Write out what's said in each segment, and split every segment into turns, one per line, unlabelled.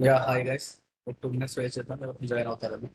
Hi guys. ఒక 2 minutes wait చేద్దాం, join అవుతారని.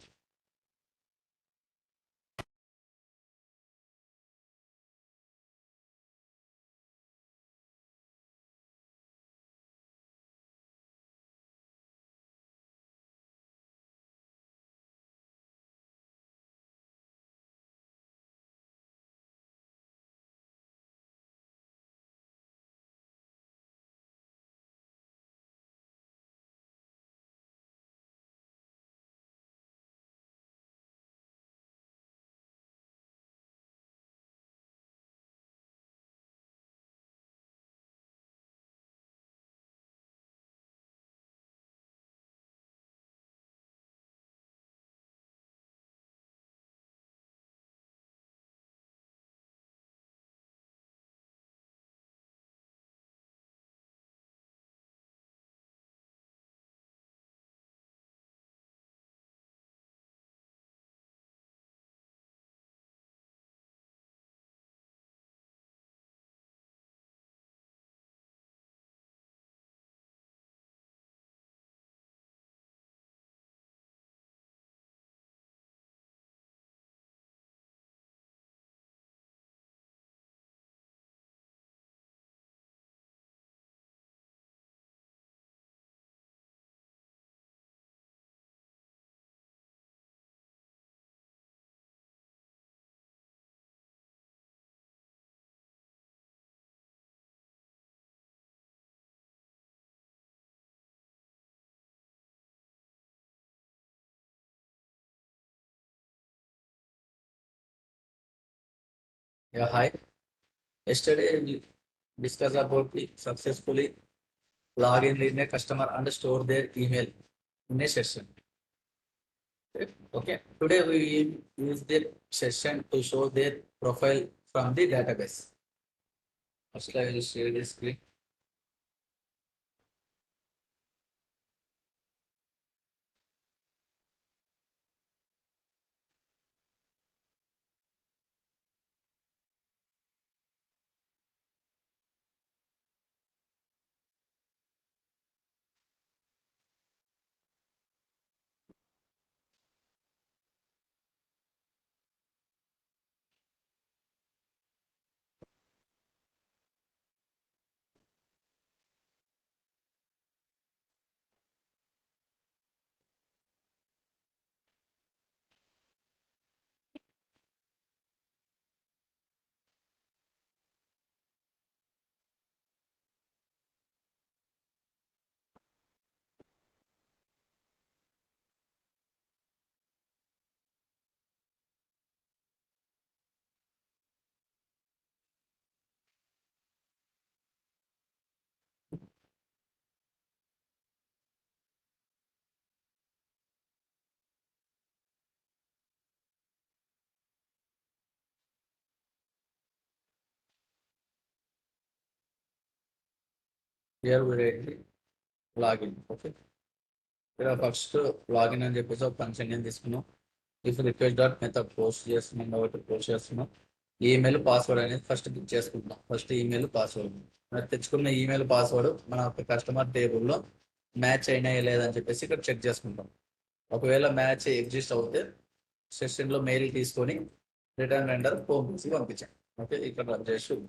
Hi. Yesterday we discussed about the successfully log in a customer and store their email in a session. Okay. Today we will use the session to show their profile from the database. First, I will share the screen. Here we write the login. Okay. Here first login అని చెప్పేసి ఒక function నేను తీసుకున్నాం. If request dot method post చేస్తున్నాం కాబట్టి post చేస్తున్నాం. Email password అనేది first click చేసుకుంటాం. ఫస్ట్ ఈమెయిల్ పాస్వర్డ్ మరి తెచ్చుకున్న ఈమెయిల్ పాస్వర్డ్ మన కస్టమర్ టేబుల్లో మ్యాచ్ అయినాయా లేదని చెప్పేసి ఇక్కడ చెక్ చేసుకుంటాం. ఒకవేళ మ్యాచ్ ఎగ్జిస్ట్ అవుతే సెషన్లో మెయిల్ తీసుకొని రిటర్న్ వెండర్ హోమ్ పేజ్కి పంపించాం. ఓకే, ఇక్కడ రన్ చేసి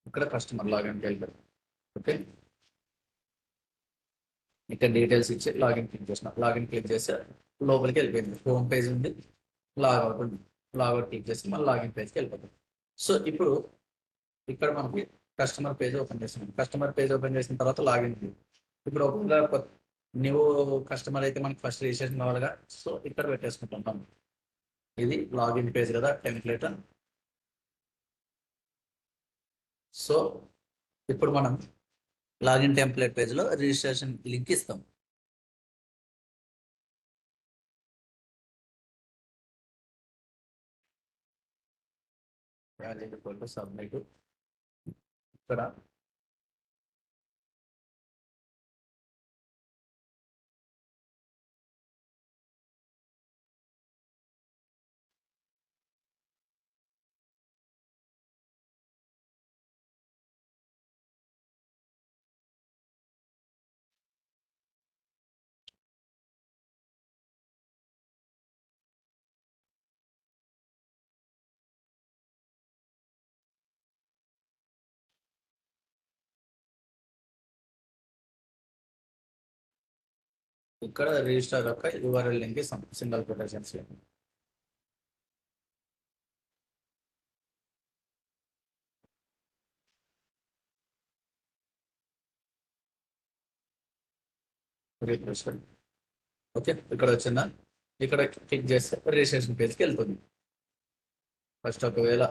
ఇక్కడ కస్టమర్ లాగిన్కి వెళ్ళిపోయి ఓకే, ఇక్కడ డీటెయిల్స్ ఇచ్చి లాగిన్ క్లిక్ చేసిన లాగిన్ క్లిక్ చేస్తే లోపలికి వెళ్ళిపోయింది. హోమ్ పేజ్ ఉంది, లాగౌట్ ఉంది. లాగౌట్ క్లిక్ చేసి మళ్ళీ లాగిన్ పేజ్కి వెళ్ళిపోతుంది. సో ఇప్పుడు ఇక్కడ మనకి కస్టమర్ పేజ్ ఓపెన్ చేస్తున్నాం. కస్టమర్ పేజ్ ఓపెన్ చేసిన తర్వాత లాగిన్. ఇప్పుడు ఒకవేళ న్యూ కస్టమర్ అయితే మనకి ఫస్ట్ రిజిస్ట్రేషన్ కావాలిగా, సో ఇక్కడ పెట్టేసుకుంటుంటాం. ఇది లాగిన్ పేజ్ కదా, టెంప్లెట్. సో ఇప్పుడు మనం లాగిన్ టెంప్లెట్ పేజ్లో రిజిస్ట్రేషన్ లింక్ ఇస్తాం. As equal to submit. ఇక్కడ ఇక్కడ రిజిస్టర్ యొక్క URL link single quotations. Okay, ఇక్కడ వచ్చిందా? ఇక్కడ క్లిక్ చేస్తే రిజిస్ట్రేషన్ పేజ్కి వెళ్తుంది. ఫస్ట్ ఒకవేళ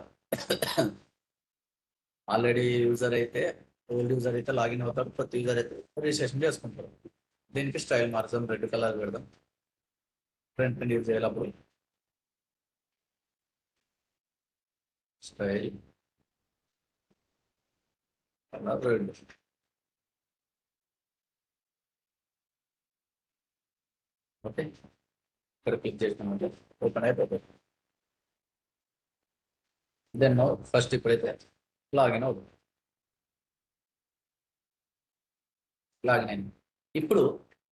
ఆల్రెడీ యూజర్ అయితే, ఓల్డ్ యూజర్ అయితే లాగిన్ అవుతారు, కొత్త యూజర్ అయితే రిజిస్ట్రేషన్ చేసుకుంటారు. దీనికి స్టైల్ మార్చడం, రెడ్ కలర్ పెడదాం. ఫ్రంట్ అండ్ యూజ్ చేయాలి. అప్పుడు స్టైల్ కలర్ రెడ్. ఓకే, ఇక్కడ క్లిక్ చేసినామంటే ఓపెన్ అయిపోతుంది. దెన్ ఫస్ట్ ఇప్పుడైతే లాగిన్ అవుతుంది. లాగిన్ అయింది. ఇప్పుడు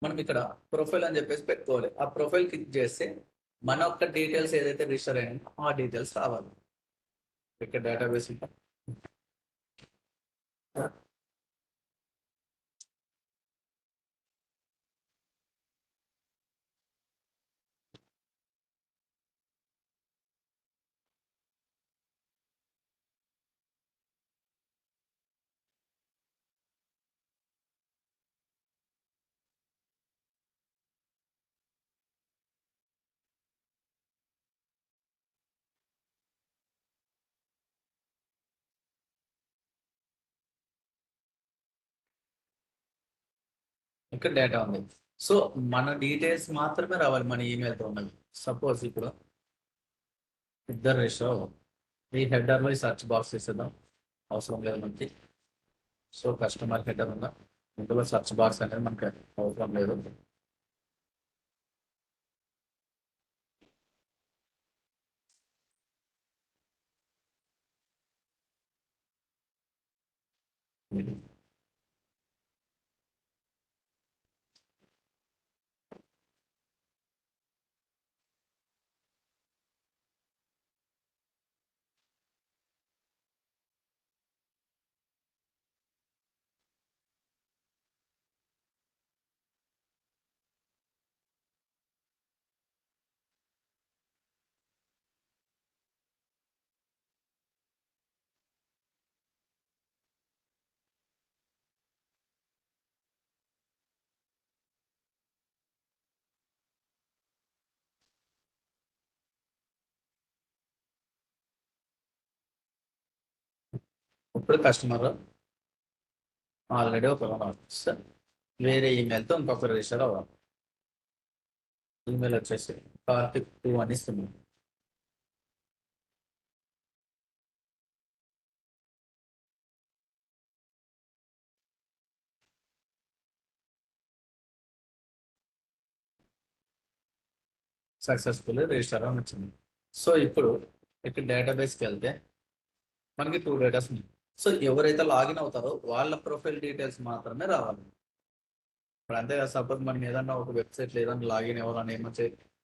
మనం ఇక్కడ ప్రొఫైల్ అని చెప్పేసి పెట్టుకోవాలి. ఆ ప్రొఫైల్ క్లిక్ చేస్తే మన యొక్క డీటెయిల్స్ ఏదైతే రిజిస్టర్ అయినా ఆ డీటెయిల్స్ రావాలి. ఇక్కడ డేటాబేస్ ఇక్కడ డేటా ఉంది. సో మన డీటెయిల్స్ మాత్రమే రావాలి మన ఈమెయిల్తో ఉన్నది. సపోజ్ ఇప్పుడు ఇద్దరు రిజిస్టర్ ఈ హెడర్లో ఈ సర్చ్ బాక్స్ ఇస్తుందాం, అవసరం లేదు మనకి. సో కస్టమర్ హెడర్ ఉందా, ఇందులో సర్చ్ బాక్స్ అనేది మనకి అవసరం లేదు. ఇప్పుడు కస్టమర్ ఆల్రెడీ ఒక వేరే ఈమెయిల్తో ఇంకొక రిజిస్టర్ అవ్వాలి. ఈమెయిల్ వచ్చేసి కార్తిక్2 అని ఇస్తున్నాం. సక్సెస్ఫుల్ రిజిస్టర్ అని వచ్చింది. సో ఇప్పుడు ఇక్కడ డేటాబేస్కి వెళ్తే మనకి 2 డేటాస్ ఉన్నాయి. సో ఎవరైతే లాగిన్ అవుతారో వాళ్ళ ప్రొఫైల్ డీటెయిల్స్ మాత్రమే రావాలి. ఇప్పుడు అంతే కదా, సపోజ్ మనం ఏదన్నా ఒక వెబ్సైట్ ఏదన్నా లాగిన్ అవ్వాలని ఏమో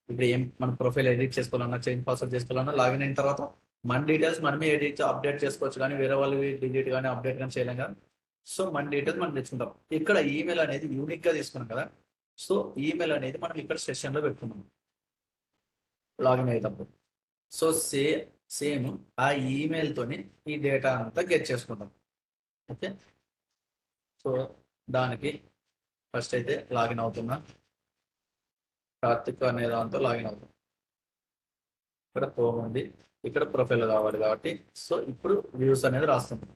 ఇప్పుడు ఏం మన ప్రొఫైల్ ఎడిట్ చేసుకోవాలన్నా, చేంజ్ పాస్వర్డ్ చేసుకోవాలన్నా, లాగిన్ అయిన తర్వాత మన డీటెయిల్స్ మనమే ఎడిట్ అప్డేట్ చేసుకోవచ్చు, కానీ వేరే వాళ్ళు డిలీట్ కానీ అప్డేట్ కానీ చేయలేం కదా. సో మన డీటెయిల్స్ మనం తెచ్చుకుంటాం. ఇక్కడ ఈమెయిల్ అనేది యూనిక్ గా తీసుకున్నాం కదా. సో ఈమెయిల్ అనేది మనం ఇక్కడ సెషన్లో పెట్టుకున్నాం లాగిన్ అయ్యేటప్పుడు. సో సేమ్ ఆ ఈమెయిల్తోని ఈ డేటా అంతా గెట్ చేసుకుంటాం. ఓకే, సో దానికి ఫస్ట్ అయితే లాగిన్ అవుతున్నా, కార్తిక్ అనే దాంతో లాగిన్ అవుతాం. ఇక్కడ హోమ్ ఉంది, ఇక్కడ ప్రొఫైల్ కావాలి కాబట్టి సో ఇప్పుడు వ్యూస్ అనేది రాస్తుంది.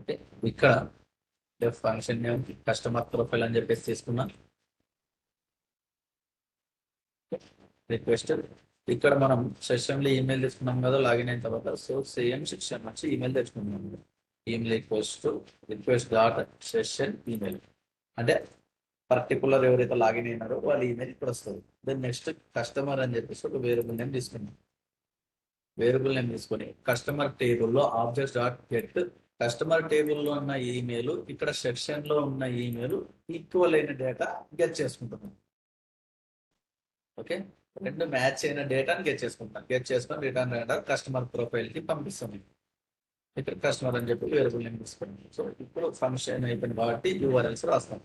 ఓకే, ఇక్కడ ఫంక్షన్ నేమ్ కస్టమర్ ప్రొఫైల్ అని చెప్పేసి తీసుకున్నా. రిక్వెస్ట్ ఇక్కడ మనం సెషన్లో ఈమెయిల్ తీసుకున్నాం కదా లాగిన్ అయిన తర్వాత, సో సేమ్ సెషన్ నుంచి ఈమెయిల్ తెచ్చుకున్నాం. Email request dot session email అంటే పర్టికులర్ ఎవరైతే లాగిన్ అయినారో వాళ్ళ ఈమెయిల్ ఇక్కడ వస్తుంది. దెన్ నెక్స్ట్ కస్టమర్ అని చెప్పేసి ఒక వేరియబుల్ నేమ్ తీసుకున్నాం. వేరియబుల్ నేమ్ తీసుకొని కస్టమర్ టేబుల్లో ఆబ్జెక్ట్స్ డాట్ గెట్ కస్టమర్ టేబుల్లో ఉన్న ఈమెయిల్ ఇక్కడ సెక్షన్ లో ఉన్న ఈమెయిల్ ఈక్వల్ అయిన డేటా గెట్ చేసుకుంటున్నాం. ఓకే, రెండు మ్యాచ్ అయిన డేటాని గెట్ చేసుకుంటాం. గెట్ చేసుకొని రిటర్న్ డేటా కస్టమర్ ప్రొఫైల్ కి పంపిస్తాం. ఇక్కడ కస్టమర్ అని చెప్పి వేరియబుల్ నేమ్ తీసుకుంటాం. సో ఇప్పుడు ఫంక్షన్ అయిపోయింది కాబట్టి యూఆర్ఎల్స్ రాస్తాం.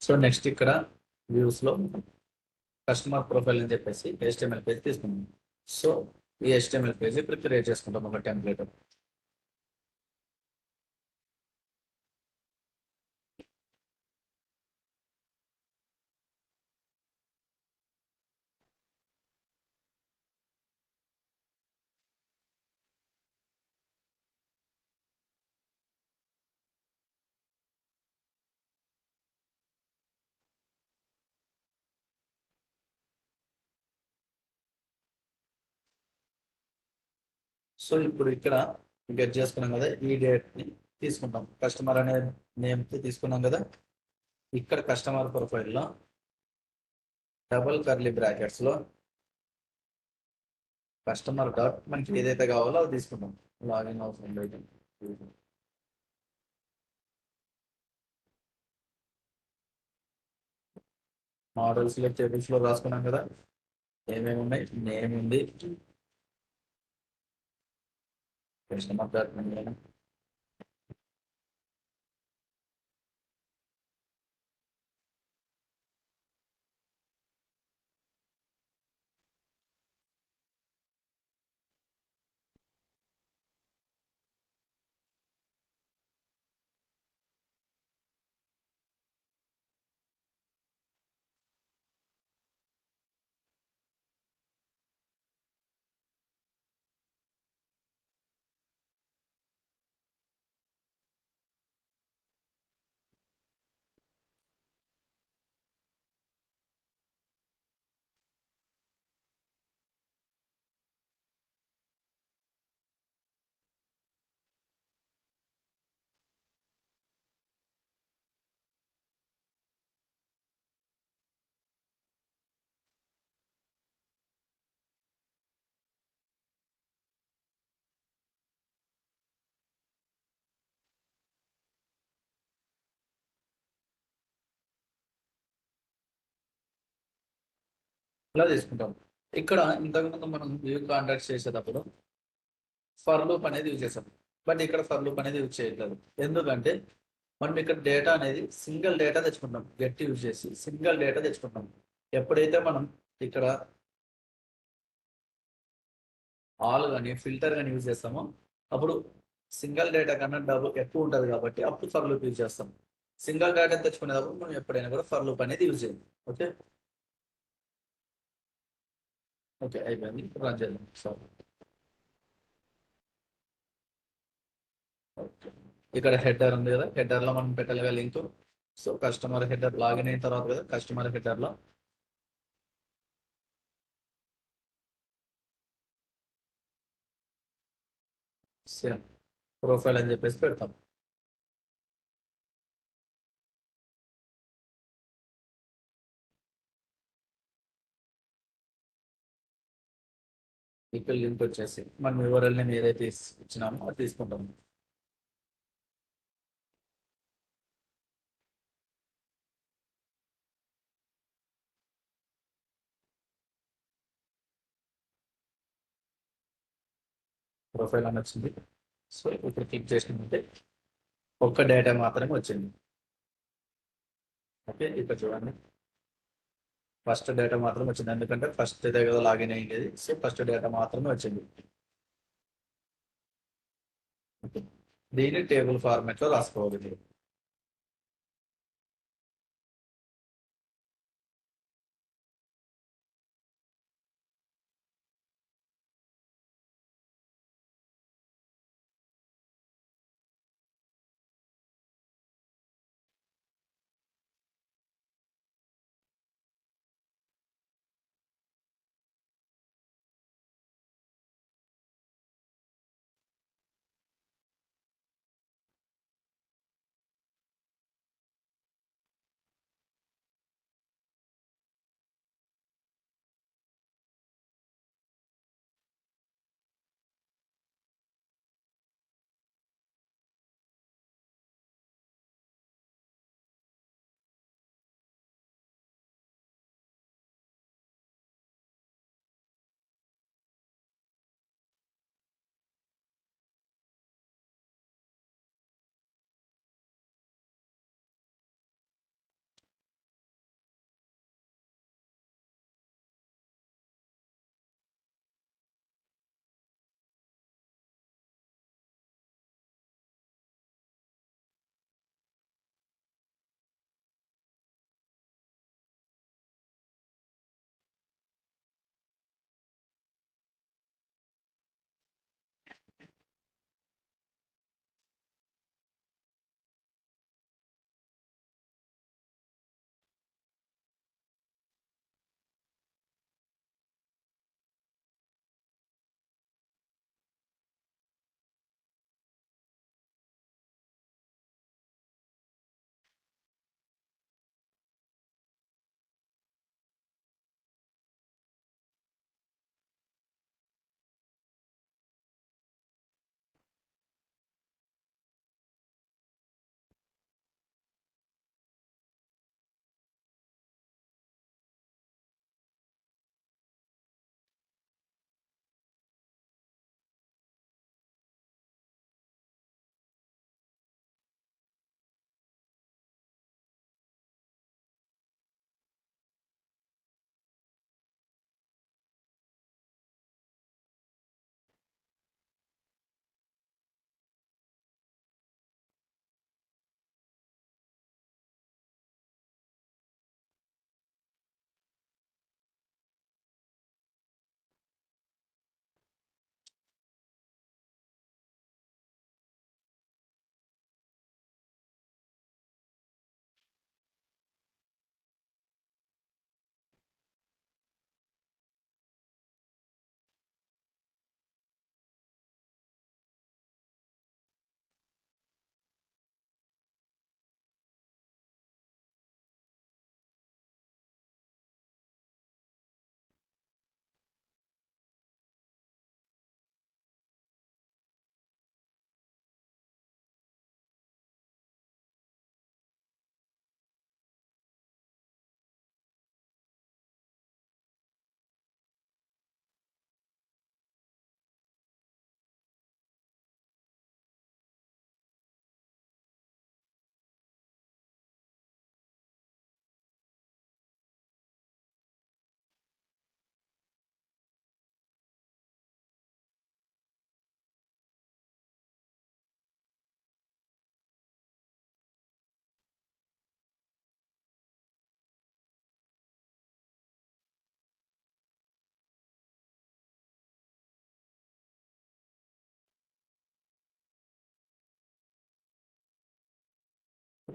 సో నెక్స్ట్ ఇక్కడ వ్యూస్ లో కస్టమర్ ప్రొఫైల్ అని చెప్పేసి HTML పేజ్ తీసుకున్నాం. సో ఈ HTML పేజ్ ఇప్పుడు క్రియేట్ చేసుకుంటాం ఒక టెంప్లెట్. సో ఇప్పుడు ఇక్కడ గెట్ చేసుకున్నాం కదా, ఈ డేట్ ని తీసుకుంటాం. కస్టమర్ అనే నేమ్ తీసుకున్నాం కదా. ఇక్కడ కస్టమర్ ప్రొఫైల్లో డబుల్ కర్లీ బ్రాకెట్స్ లో కస్టమర్ డాట్ మనకి ఏదైతే కావాలో అది తీసుకుంటాం. లాగిన్ అవసరం లేదు. మోడల్స్ లో టేబుల్స్ లో రాసుకున్నాం కదా, ఏమేమి ఉన్నాయి. నేమ్ ఉంది, కస్టమర్ డాట్ నేమ్, ఇలా తీసుకుంటాం. ఇక్కడ ఇంతకుముందు మనం వ్యూ కాంటాక్ట్ చేసేటప్పుడు ఫర్ లూప్ అనేది యూజ్ చేస్తాం. బట్ ఇక్కడ ఫర్ లూప్ అనేది యూజ్ చేయట్లేదు. ఎందుకంటే మనం ఇక్కడ డేటా అనేది సింగిల్ డేటా తెచ్చుకుంటాం. గెట్ యూజ్ చేసి సింగిల్ డేటా తెచ్చుకుంటాం. ఎప్పుడైతే మనం ఇక్కడ ఆల్ కానీ ఫిల్టర్ కానీ యూజ్ చేస్తామో అప్పుడు సింగిల్ డేటా కన్నా డబుల్ ఎక్కువ ఉంటుంది కాబట్టి అప్పుడు ఫర్ లూప్ యూజ్ చేస్తాం. సింగిల్ డేటా తెచ్చుకునేటప్పుడు మనం ఎప్పుడైనా కూడా ఫర్ లూప్ అనేది యూజ్ చేయాలి. ఓకే ఓకే అయిపోయింది. రన్ చేద్దాం. సారీ. ఓకే ఇక్కడ హెడర్ ఉంది కదా, హెడర్ లో మనం పెట్టాలిగా link. So customer header login అయిన తర్వాత కదా, కస్టమర్ హెడర్ లో సేమ్ ప్రొఫైల్ అని చెప్పేసి పెడతాం. ఇక్కడ లింక్ వచ్చేసి మనం వివరాలని ఏదైతే ఇచ్చినామో అది తీసుకుంటాము. ప్రొఫైల్ అని వచ్చింది. సో ఇప్పుడు క్లిక్ చేసినట్టే ఒక్క డేటా మాత్రమే వచ్చింది. ఓకే, ఇక్కడ చూడండి ఫస్ట్ డేటా మాత్రం వచ్చింది, ఎందుకంటే ఫస్ట్ ఇదే కదా లాగిన్ అయ్యేది. సో ఫస్ట్ డేటా మాత్రమే వచ్చింది. ఓకే, దీన్ని టేబుల్ ఫార్మాట్ లో రాసుకోవాలి మీరు.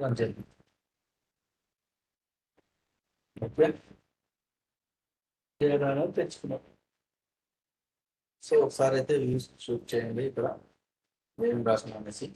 రన్ చేద్దాం. ఓకే, తెచ్చుకున్నాం. సో ఒకసారి అయితే వ్యూస్ షూట్ చేయండి ఇక్కడ ఏం రాసిన అనేసి.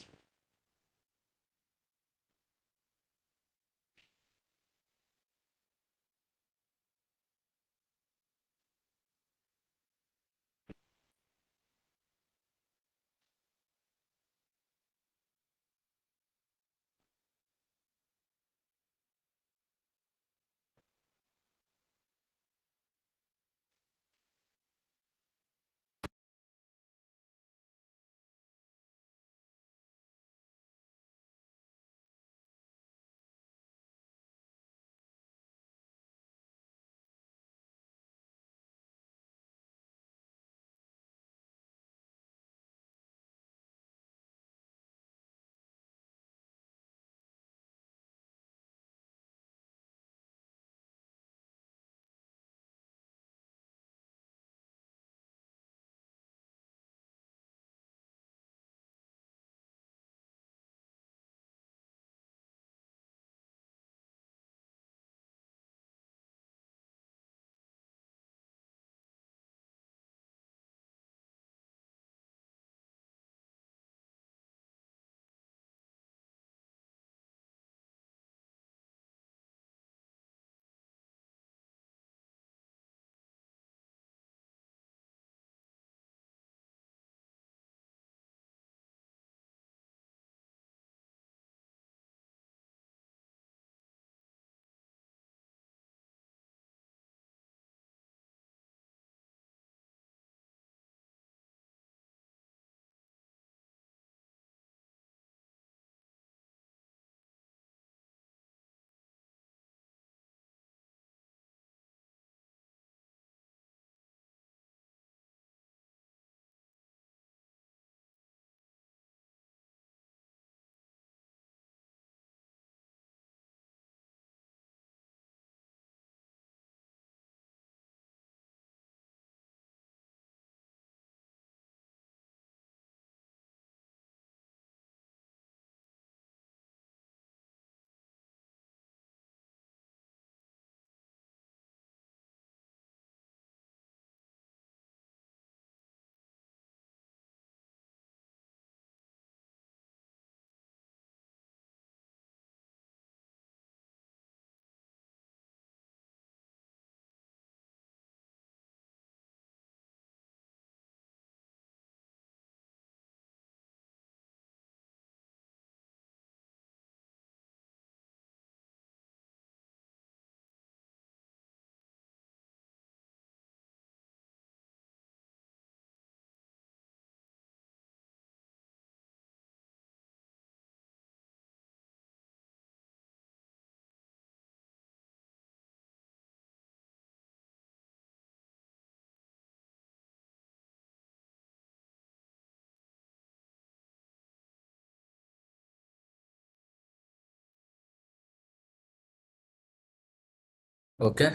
ఓకే,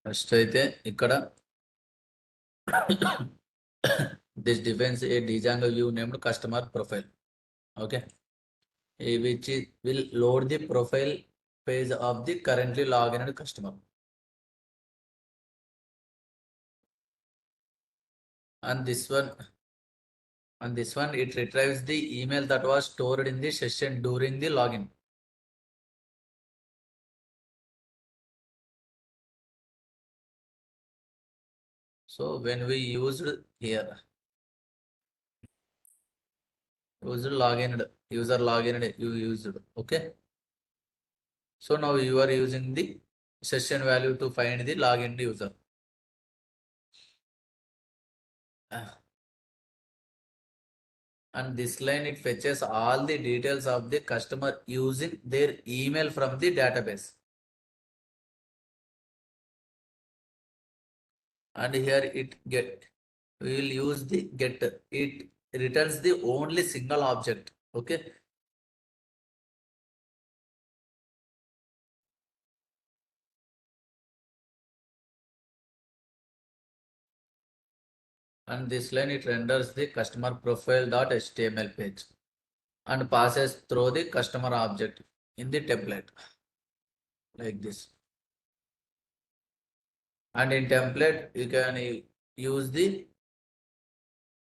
ఫస్ట్ అయితే ఇక్కడ this defines a Django view named customer profile. Okay, which will load the profile page of the currently logged in customer. And this one it retrieves the email that was stored in the session during the login. So when we used here user login you used. Okay, so now you are using the session value to find the login user. And this line it fetches all the details of the customer using their email from the database. And here we will use the get. It returns the only single object. Okay, and this line it renders the customer profile.html page. and passes through the customer object in the template like this. And in template you can use the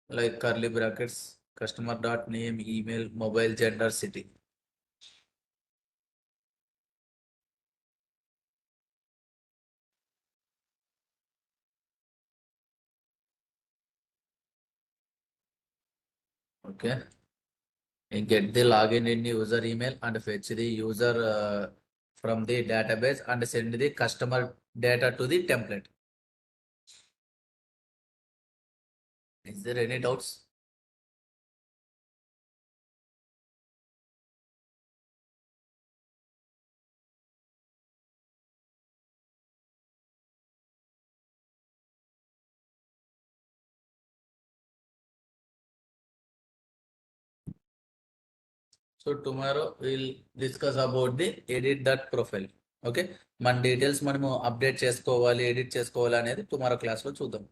like curly brackets customer dot name email mobile gender city. Okay, and get the login in user email and fetch the user from the database and send the customer data to the template. Is there any doubts? So tomorrow we'll discuss about the edit that profile. Okay, మన details మనము update చేసుకోవాలి edit చేసుకోవాలి అనేది tomorrow క్లాస్లో చూద్దాం.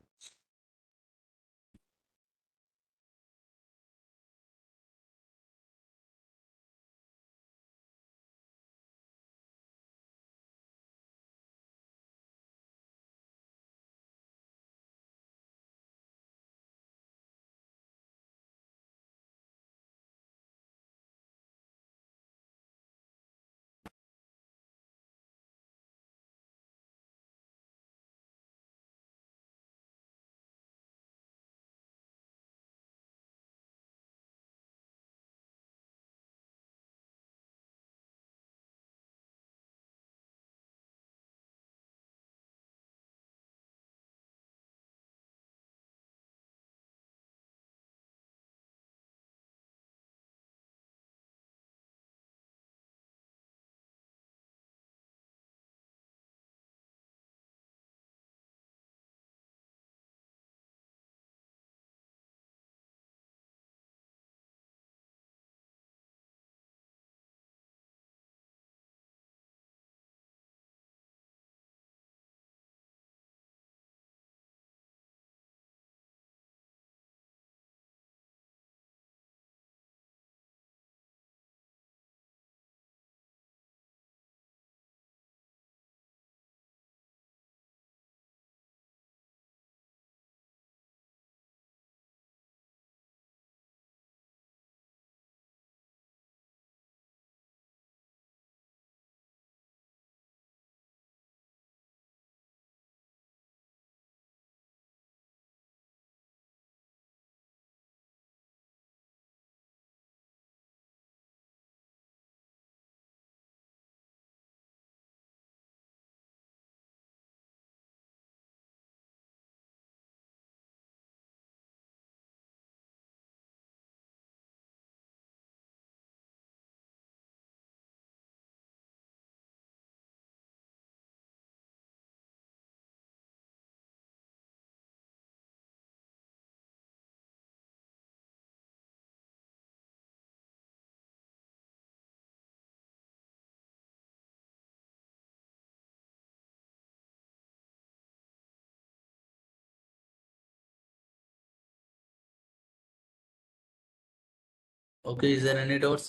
Okay, is there any doubts?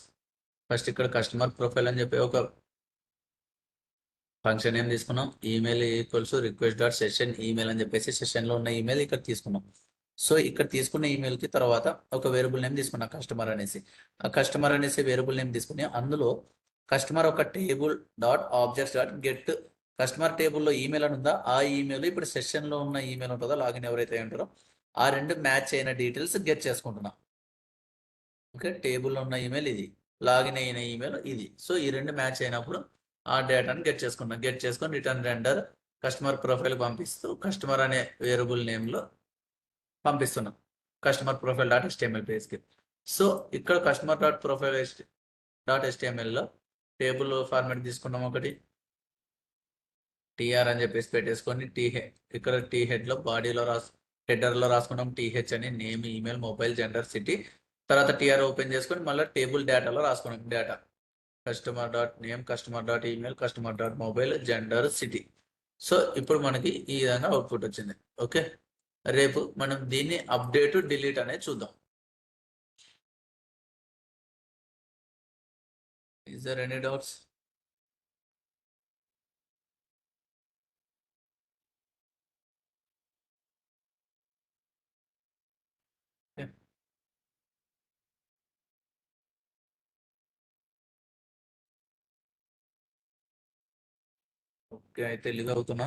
First ఇక్కడ customer profile అని చెప్పి ఒక ఫంక్షన్ ఏం తీసుకున్నాం, email equals request dot session email అని చెప్పేసి సెషన్లో ఉన్న ఈమెయిల్ ఇక్కడ తీసుకున్నాం. సో ఇక్కడ తీసుకున్న ఈమెయిల్కి తర్వాత ఒక వేరియబుల్ నేమ్ తీసుకున్నాం కస్టమర్ అనేసి. ఆ కస్టమర్ అనేసి వేరియబుల్ నేమ్ తీసుకుని అందులో కస్టమర్ ఒక table dot objects dot get customer టేబుల్లో ఈమెయిల్ అని ఉందా, ఆ ఈమెయిల్ ఇప్పుడు సెషన్లో ఉన్న ఈమెయిల్ ఉంటుందో లాగిన్ ఎవరైతే ఉంటారో ఆ రెండు మ్యాచ్ అయిన డీటెయిల్స్ గెట్ చేసుకుంటున్నాం. ఓకే, టేబుల్లో ఉన్న ఈమెయిల్ ఇది, లాగిన్ అయిన ఈమెయిల్ ఇది. సో ఈ రెండు మ్యాచ్ అయినప్పుడు ఆ డేటాను గెట్ చేసుకున్నాం. గెట్ చేసుకొని రిటర్న్ రెండర్ కస్టమర్ ప్రొఫైల్ పంపిస్తూ కస్టమర్ అనే వేరియబుల్ నేమ్లో పంపిస్తున్నాం కస్టమర్ ప్రొఫైల్ డాట్ HTML పేజ్కి. సో ఇక్కడ కస్టమర్ డాట్ ప్రొఫైల్ డాట్ HTMLలో టేబుల్ ఫార్మాట్ తీసుకున్నాం, ఒకటి టీఆర్ అని చెప్పేసి పెట్టేసుకొని ఇక్కడ టీహెడ్లో బాడీలో హెడర్లో రాసుకున్నాం టీహెచ్ అని name email mobile gender city. తర్వాత టీఆర్ ఓపెన్ చేసుకొని మళ్ళీ టేబుల్ డేటాలో రాసుకున్నాం data customer dot name customer dot email customer dot mobile gender city. So ఇప్పుడు మనకి ఈ విధంగా అవుట్పుట్ వచ్చింది. ఓకే, రేపు మనం దీన్ని అప్డేట్ డిలీట్ అనేది చూద్దాం. Is there any doubts? Yeah. Okay అయితే లివ్ అవుతున్నా